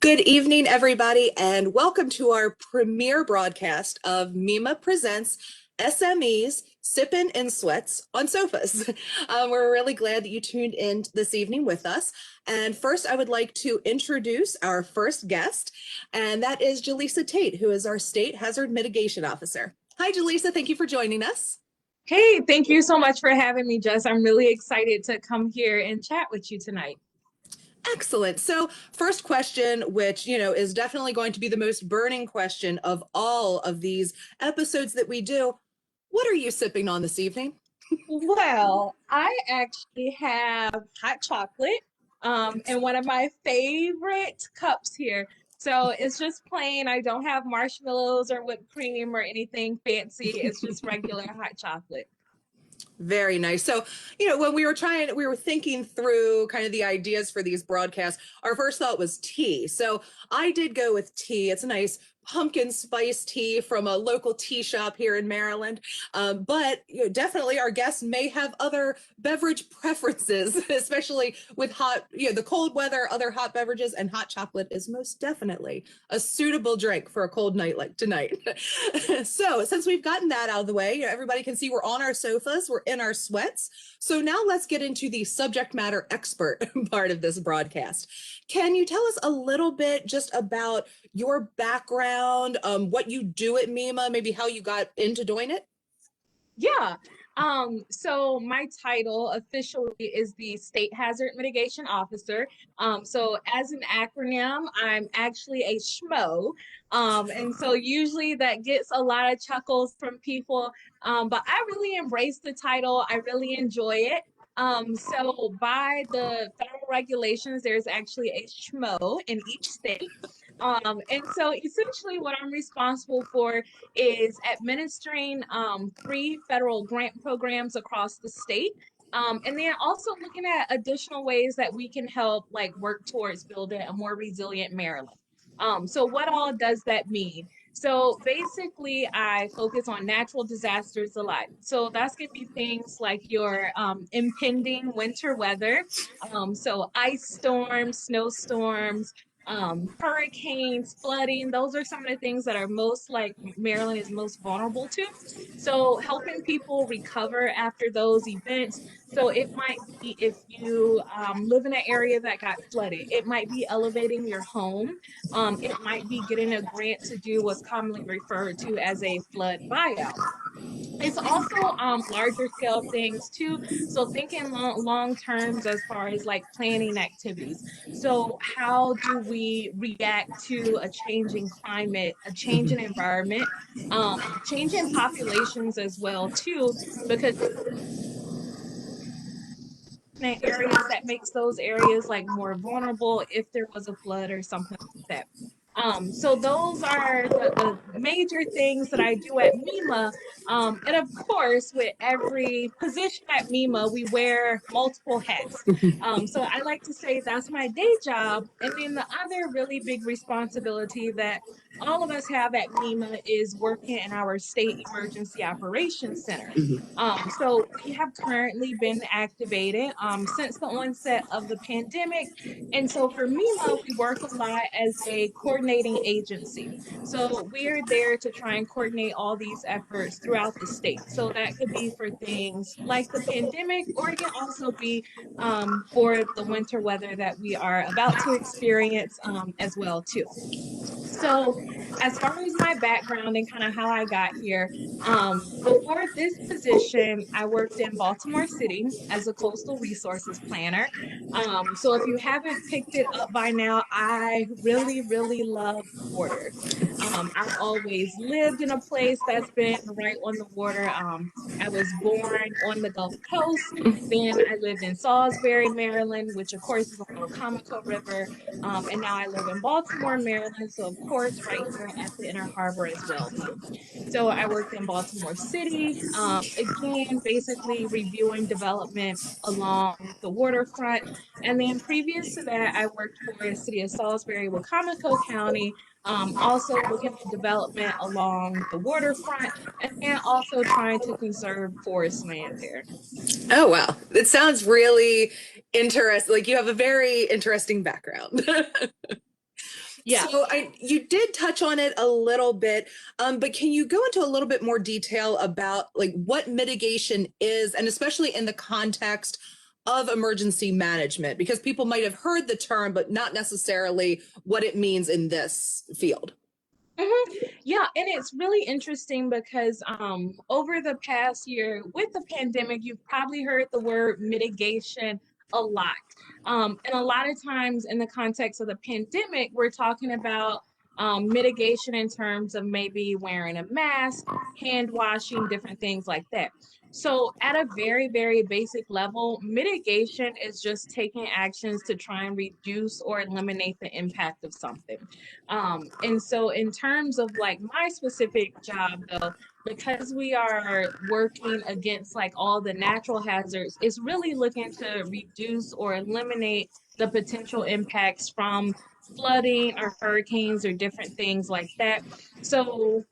Good evening, everybody, and welcome to our premiere broadcast of MEMA Presents SMEs Sippin' in Sweats on Sofas. We're really glad that you tuned in this evening with us. And first, I would like to introduce our first guest, and that is Jaleesa Tate, who is our State Hazard Mitigation Officer. Hi, Jaleesa. Thank you for joining us. Hey, thank you so much for having me, Jess. I'm really excited to come here and chat with you tonight. Excellent. So, first question, which, is definitely going to be the most burning question of all of these episodes that we do. What are you sipping on this evening? Well, I actually have hot chocolate in one of my favorite cups here. So it's just plain. I don't have marshmallows or whipped cream or anything fancy. It's just regular hot chocolate. Very nice. So, when we were thinking through kind of the ideas for these broadcasts, our first thought was tea. So I did go with tea. It's a nice pumpkin spice tea from a local tea shop here in Maryland. But definitely our guests may have other beverage preferences, especially with the cold weather, other hot beverages, and hot chocolate is most definitely a suitable drink for a cold night like tonight. So since we've gotten that out of the way, everybody can see we're on our sofas, we're in our sweats. So now let's get into the subject matter expert part of this broadcast. Can you tell us a little bit just about your background, what you do at MEMA, maybe how you got into doing it? Yeah. So my title officially is the State Hazard Mitigation Officer. So as an acronym, I'm actually a SHMO. And so usually that gets a lot of chuckles from people. But I really embrace the title. I really enjoy it. So by the federal regulations, there's actually a SHMO in each state. And so essentially what I'm responsible for is administering three federal grant programs across the state. And then also looking at additional ways that we can help like work towards building a more resilient Maryland. So what all does that mean? So basically, I focus on natural disasters alike. So that's going to be things like your impending winter weather. So ice storms, snowstorms, hurricanes, flooding. Those are some of the things that are most like Maryland is most vulnerable to. So helping people recover after those events. So it might be if you live in an area that got flooded, it might be elevating your home. It might be getting a grant to do what's commonly referred to as a flood buyout. It's also larger scale things too. So thinking long terms as far as like planning activities. So how do we react to a changing climate, a changing environment, changing populations as well too, because areas that makes those areas like more vulnerable if there was a flood or something like that. So those are the major things that I do at MEMA. And of course, with every position at MEMA, we wear multiple hats. So I like to say that's my day job. And then the other really big responsibility that all of us have at MEMA is working in our state emergency operations center. So we have currently been activated since the onset of the pandemic. And so for MEMA, we work a lot as a coordinating agency. So we're there to try and coordinate all these efforts throughout the state. So that could be for things like the pandemic, or it can also be for the winter weather that we are about to experience as well too. So, as far as my background and kind of how I got here, before this position, I worked in Baltimore City as a coastal resources planner. So, if you haven't picked it up by now, I really, really love water. I've always lived in a place that's been right on the water. I was born on the Gulf Coast. Then I lived in Salisbury, Maryland, which of course is on the Comico River. And now I live in Baltimore, Maryland. So of course, right here at the Inner Harbor as well too. So I worked in Baltimore City, again, basically reviewing development along the waterfront. And then previous to that, I worked for the city of Salisbury, Wacomico County, also looking at development along the waterfront, and then also trying to conserve forest land there. Oh, wow. It sounds really interesting. Like you have a very interesting background. Yeah. So you did touch on it a little bit, but can you go into a little bit more detail about like what mitigation is, and especially in the context of emergency management, because people might have heard the term, but not necessarily what it means in this field. Mhm. Yeah, and it's really interesting because over the past year with the pandemic, you've probably heard the word mitigation a lot. And a lot of times in the context of the pandemic, we're talking about mitigation in terms of maybe wearing a mask, hand washing, different things like that. So, at a very, very basic level, mitigation is just taking actions to try and reduce or eliminate the impact of something. And so in terms of like my specific job though, because we are working against like all the natural hazards, it's really looking to reduce or eliminate the potential impacts from flooding or hurricanes or different things like that. So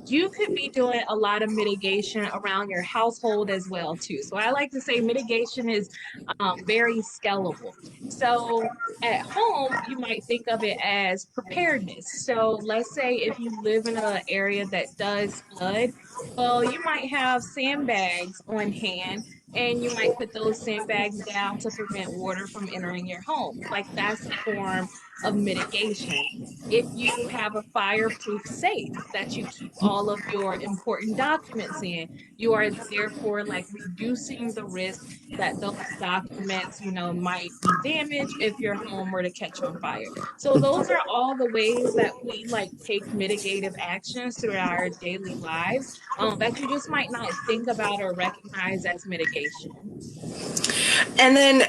you could be doing a lot of mitigation around your household as well too. So I like to say mitigation is very scalable. So at home, you might think of it as preparedness. So let's say if you live in an area that does flood, well, you might have sandbags on hand and you might put those sandbags down to prevent water from entering your home. Like that's a form of mitigation. If you have a fireproof safe that you keep all of your important documents in, you are therefore like reducing the risk that those documents, might be damaged if your home were to catch on fire. So those are all the ways that we like take mitigative actions through our daily lives that you just might not think about or recognize as mitigation. And then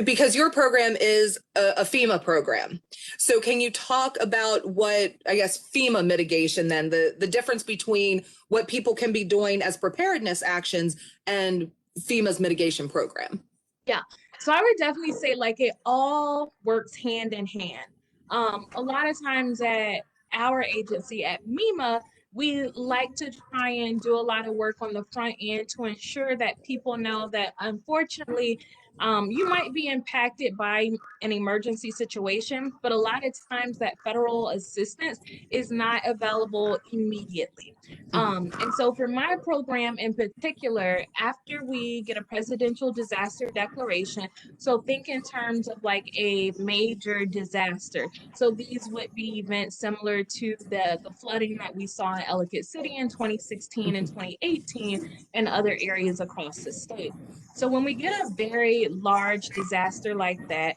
because your program is a FEMA program, so can you talk about what, I guess, FEMA mitigation, then the difference between what people can be doing as preparedness actions and FEMA's mitigation program? Yeah. So I would definitely say like it all works hand in hand. A lot of times at our agency at MEMA, we like to try and do a lot of work on the front end to ensure that people know that unfortunately, you might be impacted by an emergency situation, but a lot of times that federal assistance is not available immediately. And so for my program in particular, after we get a presidential disaster declaration, so think in terms of like a major disaster. So these would be events similar to the flooding that we saw in Ellicott City in 2016 and 2018 and other areas across the state. So when we get a very large disaster like that,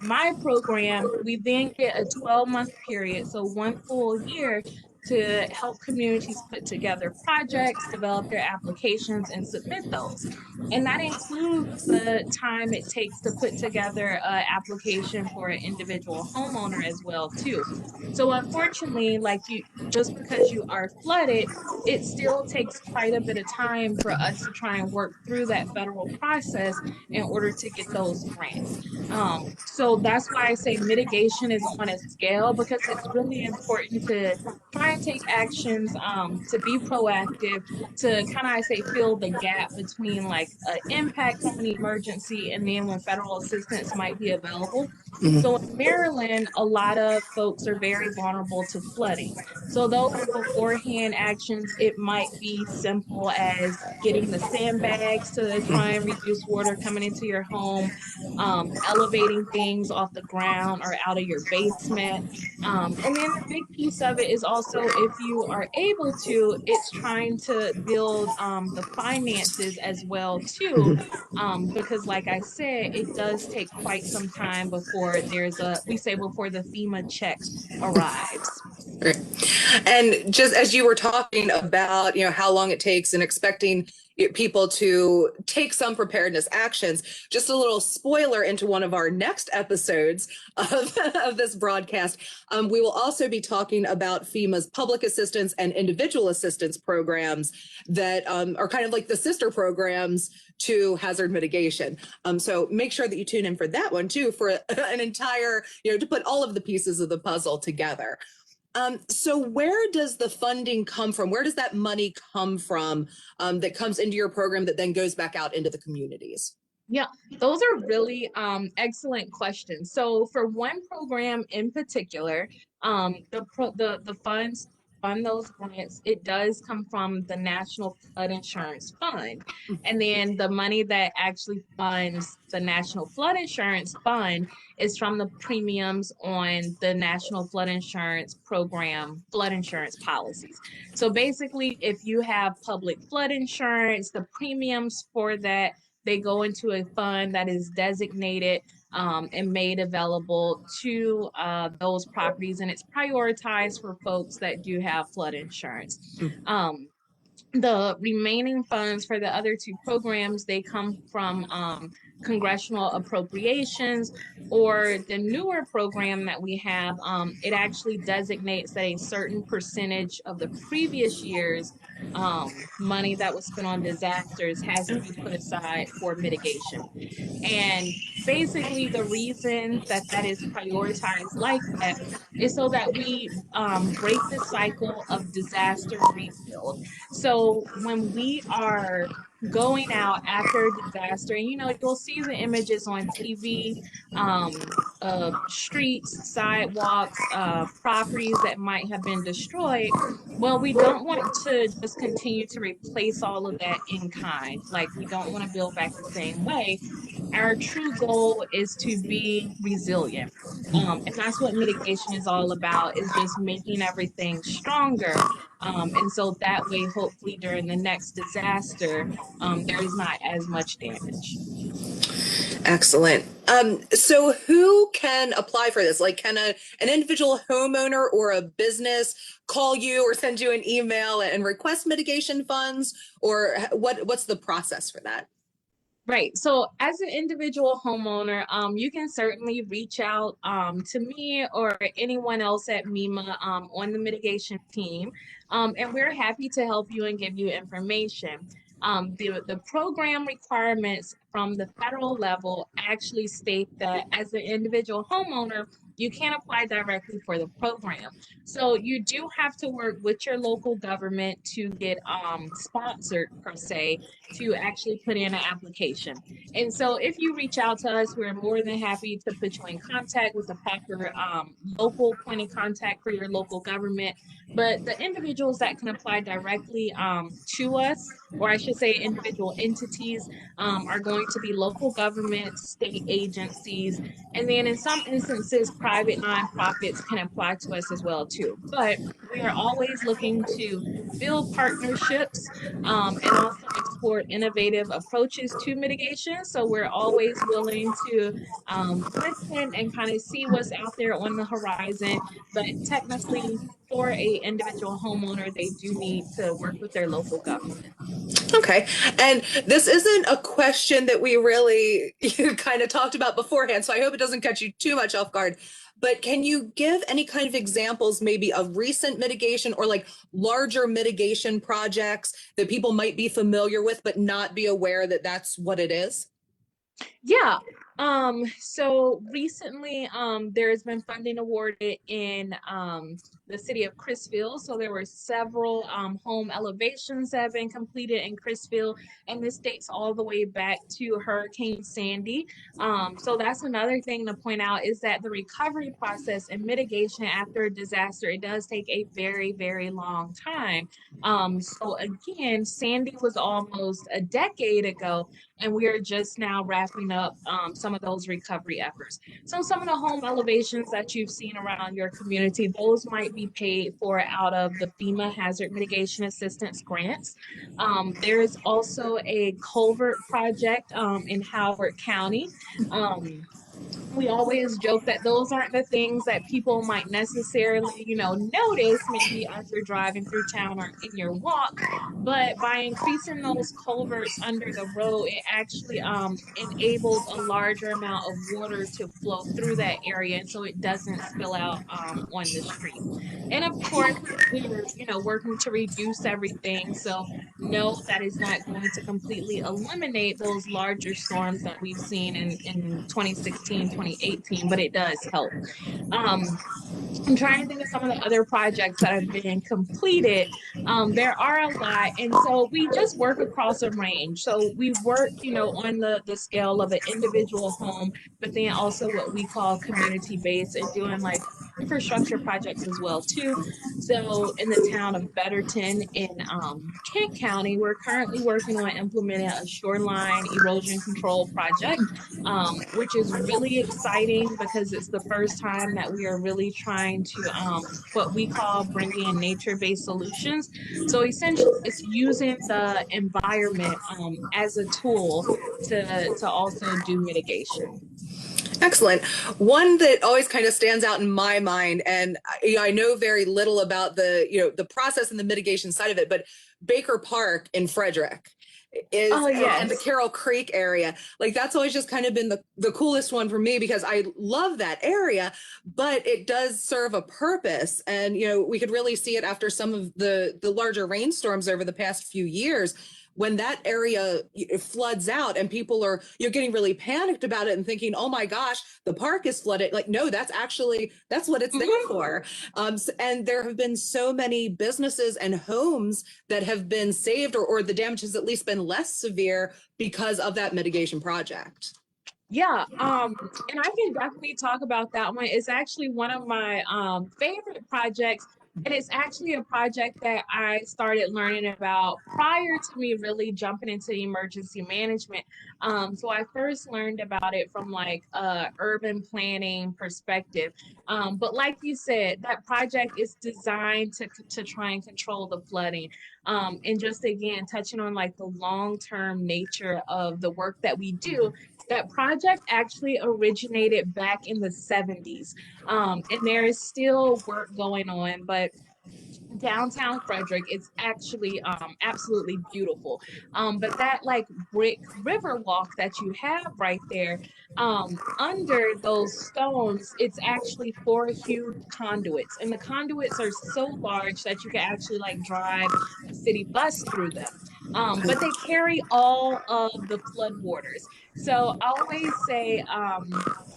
my program, we then get a 12-month period, so one full year to help communities put together projects, develop their applications, and submit those. And that includes the time it takes to put together an application for an individual homeowner as well, too. So unfortunately, like you, just because you are flooded, it still takes quite a bit of time for us to try and work through that federal process in order to get those grants. So that's why I say mitigation is on a scale because it's really important to try and take actions to be proactive, to kind of, I say, fill the gap between like an impact from an emergency and then when federal assistance might be available. So in Maryland, a lot of folks are very vulnerable to flooding. So those beforehand actions, it might be simple as getting the sandbags to try and reduce water coming into your home, elevating things off the ground or out of your basement. And then the big piece of it is also if you are able to, it's trying to build the finances as well too, because like I said, it does take quite some time before we say before the FEMA check arrives. Right. And just as you were talking about, how long it takes and expecting people to take some preparedness actions, just a little spoiler into one of our next episodes of this broadcast. We will also be talking about FEMA's public assistance and individual assistance programs that are kind of like the sister programs to hazard mitigation. So make sure that you tune in for that one too, for an entire, to put all of the pieces of the puzzle together. So where does the funding come from? Where does that money come from that comes into your program that then goes back out into the communities? Yeah, those are really excellent questions. So for one program in particular, the funds fund those grants, it does come from the National Flood Insurance Fund. And then the money that actually funds the National Flood Insurance Fund is from the premiums on the National Flood Insurance Program flood insurance policies. So basically, if you have public flood insurance, the premiums for that, they go into a fund that is designated and made available to those properties, and it's prioritized for folks that do have flood insurance. Um, the remaining funds for the other two programs, they come from congressional appropriations, or the newer program that we have. It actually designates that a certain percentage of the previous year's money that was spent on disasters has to be put aside for mitigation. And basically, the reason that that is prioritized like that is so that we break the cycle of disaster rebuild. So when we are going out after a disaster, and you'll see the images on TV, streets, sidewalks, properties that might have been destroyed. Well, we don't want to just continue to replace all of that in kind. Like, we don't want to build back the same way. Our true goal is to be resilient. And that's what mitigation is all about, is just making everything stronger. And so that way, hopefully during the next disaster, there is not as much damage. Excellent. So who can apply for this? Like, can an individual homeowner or a business call you or send you an email and request mitigation funds? Or what's the process for that? Right. So as an individual homeowner, you can certainly reach out to me or anyone else at MEMA on the mitigation team. And we're happy to help you and give you information. The program requirements from the federal level actually state that as an individual homeowner, you can apply directly for the program. So you do have to work with your local government to get sponsored, per se, to actually put in an application. And so if you reach out to us, we're more than happy to put you in contact with the proper local point of contact for your local government. But the individuals that can apply directly to us, or I should say individual entities, are going to be local governments, state agencies, and then in some instances, private nonprofits can apply to us as well too. But we are always looking to build partnerships and also explore innovative approaches to mitigation. So we're always willing to listen and kind of see what's out there on the horizon. But technically, for a individual homeowner, they do need to work with their local government. Okay. And this isn't a question that we really kind of talked about beforehand, so I hope it doesn't catch you too much off guard. But can you give any kind of examples, maybe of recent mitigation or like larger mitigation projects that people might be familiar with, but not be aware that that's what it is? Yeah. So recently, there's been funding awarded in the city of Chrisville. So there were several home elevations that have been completed in Chrisville, and this dates all the way back to Hurricane Sandy. So that's another thing to point out, is that the recovery process and mitigation after a disaster, it does take a very, very long time. So again, Sandy was almost a decade ago, and we are just now wrapping up some of those recovery efforts. So some of the home elevations that you've seen around your community, those might be paid for out of the FEMA Hazard Mitigation Assistance grants. There is also a culvert project in Howard County. Um, we always joke that those aren't the things that people might necessarily, notice maybe as you're driving through town or in your walk. But by increasing those culverts under the road, it actually enables a larger amount of water to flow through that area, and so it doesn't spill out on the street. And of course, we're working to reduce everything. So no, that is not going to completely eliminate those larger storms that we've seen in 2016, 2018, but it does help. Um, I'm trying to think of some of the other projects that have been completed. There are a lot, and so we just work across a range. So we work, on the scale of an individual home, but then also what we call community based and doing like infrastructure projects as well too. So in the town of Betterton in Kent County, we're currently working on implementing a shoreline erosion control project, which is really exciting because it's the first time that we are really trying to what we call bring in nature-based solutions. So essentially, it's using the environment as a tool to also do mitigation. Excellent. One that always kind of stands out in my mind, and I know very little about the process and the mitigation side of it, but Baker Park in Frederick is Oh and the yes. Carroll Creek area. Like that's always just kind of been the coolest one for me because I love that area, but it does serve a purpose. And we could really see it after some of the larger rainstorms over the past few years when that area floods out and people are getting really panicked about it and thinking, oh my gosh, the park is flooded. Like, no, that's what it's there Mhm. for. And there have been so many businesses and homes that have been saved, or the damage has at least been less severe because of that mitigation project. Yeah, and I can definitely talk about that one. It's actually one of my favorite projects, and it's actually a project that I started learning about prior to me really jumping into emergency management. So I first learned about it from like a urban planning perspective. But like you said, that project is designed to try and control the flooding. And just again, touching on like the long-term nature of the work that we do, that project actually originated back in the 70s. And there is still work going on, but downtown Frederick, it's actually absolutely beautiful. But that like brick river walk that you have right there, under those stones, it's actually four huge conduits, and the conduits are so large that you can actually like drive a city bus through them. But they carry all of the flood waters. So I always say,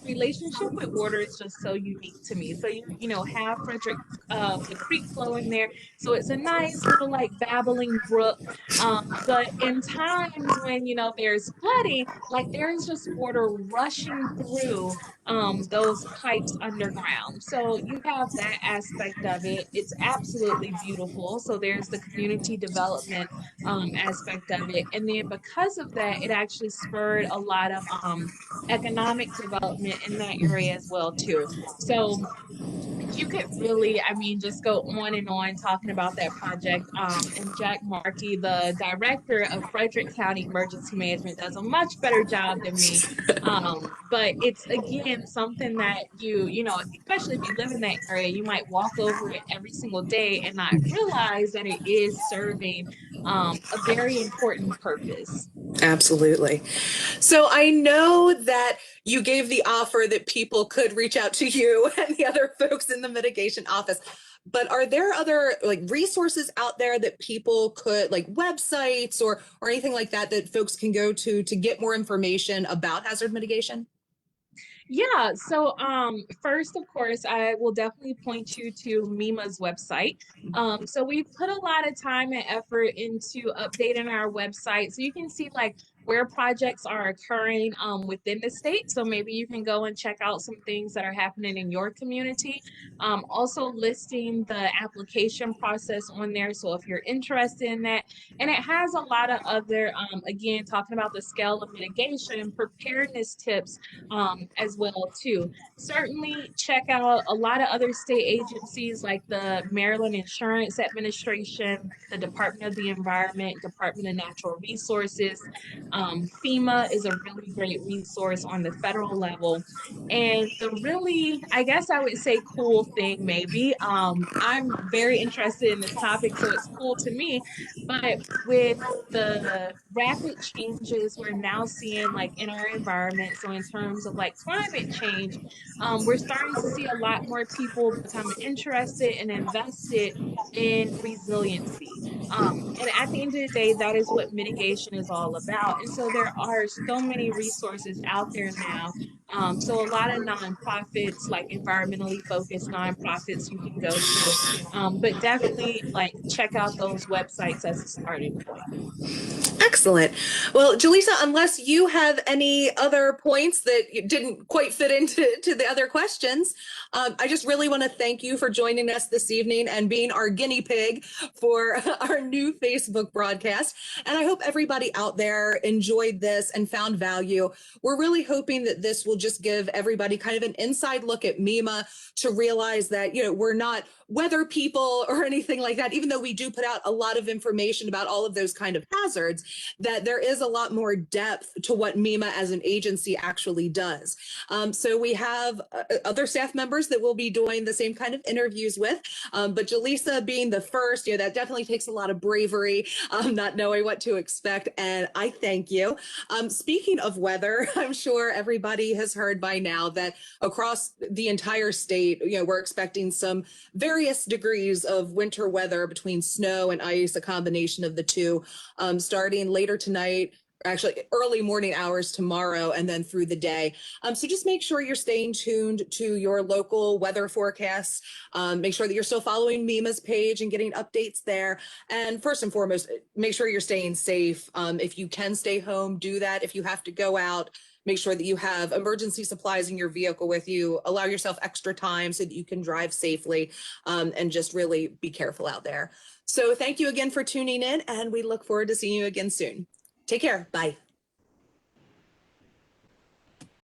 relationship with water is just so unique to me. So you have Frederick, the creek flowing there, so it's a nice little like babbling brook. But in times when there's flooding, like there's just water rushing through those pipes underground. So you have that aspect of it. It's absolutely beautiful. So there's the community development aspect of it. And then because of that, it actually spurred a lot of economic development in that area as well too. So you could really, I mean, just go on and on talking about that project. And Jack Markey, the director of Frederick County Emergency Management, does a much better job than me. But it's again something that especially if you live in that area, you might walk over it every single day and not realize that it is serving a very important purpose. Absolutely. So I know that you gave the offer that people could reach out to you and the other folks in the mitigation office. But are there other like resources out there that people could, like websites or anything like that, that folks can go to get more information about hazard mitigation? Yeah, so first, of course, I will definitely point you to MEMA's website. So we put a lot of time and effort into updating our website so you can see like where projects are occurring within the state. So maybe you can go and check out some things that are happening in your community. Also listing the application process on there. So if you're interested in that, and it has a lot of other, again, talking about the scale of mitigation, preparedness tips as well too. Certainly check out a lot of other state agencies like the Maryland Insurance Administration, the Department of the Environment, Department of Natural Resources. FEMA is a really great resource on the federal level. And the really, I guess I would say cool thing maybe, I'm very interested in this topic, so it's cool to me, but with the rapid changes we're now seeing like in our environment, so in terms of like climate change, we're starting to see a lot more people become interested and invested in resiliency. And at the end of the day, that is what mitigation is all about. And so there are so many resources out there now, So a lot of nonprofits, like environmentally focused nonprofits you can go to. But definitely like check out those websites as a starting point. Excellent. Well, Jaleesa, unless you have any other points that didn't quite fit into the other questions, I just really want to thank you for joining us this evening and being our guinea pig for our new Facebook broadcast. And I hope everybody out there enjoyed this and found value. We're really hoping that this will just give everybody kind of an inside look at MEMA to realize that, we're not weather people or anything like that, even though we do put out a lot of information about all of those kind of hazards, that there is a lot more depth to what MEMA as an agency actually does. So we have other staff members that we'll be doing the same kind of interviews with, but Jaleesa being the first, that definitely takes a lot of bravery, not knowing what to expect, and I thank you. Speaking of weather, I'm sure everybody has heard by now that across the entire state, we're expecting some various degrees of winter weather between snow and ice, a combination of the two, starting later tonight, actually early morning hours tomorrow, and then through the day. So just make sure you're staying tuned to your local weather forecasts. Make sure that you're still following MEMA's page and getting updates there. And first and foremost, make sure you're staying safe. If you can stay home, do that. If you have to go out, make sure that you have emergency supplies in your vehicle with you. Allow yourself extra time so that you can drive safely, and just really be careful out there. So thank you again for tuning in, and we look forward to seeing you again soon. Take care. Bye.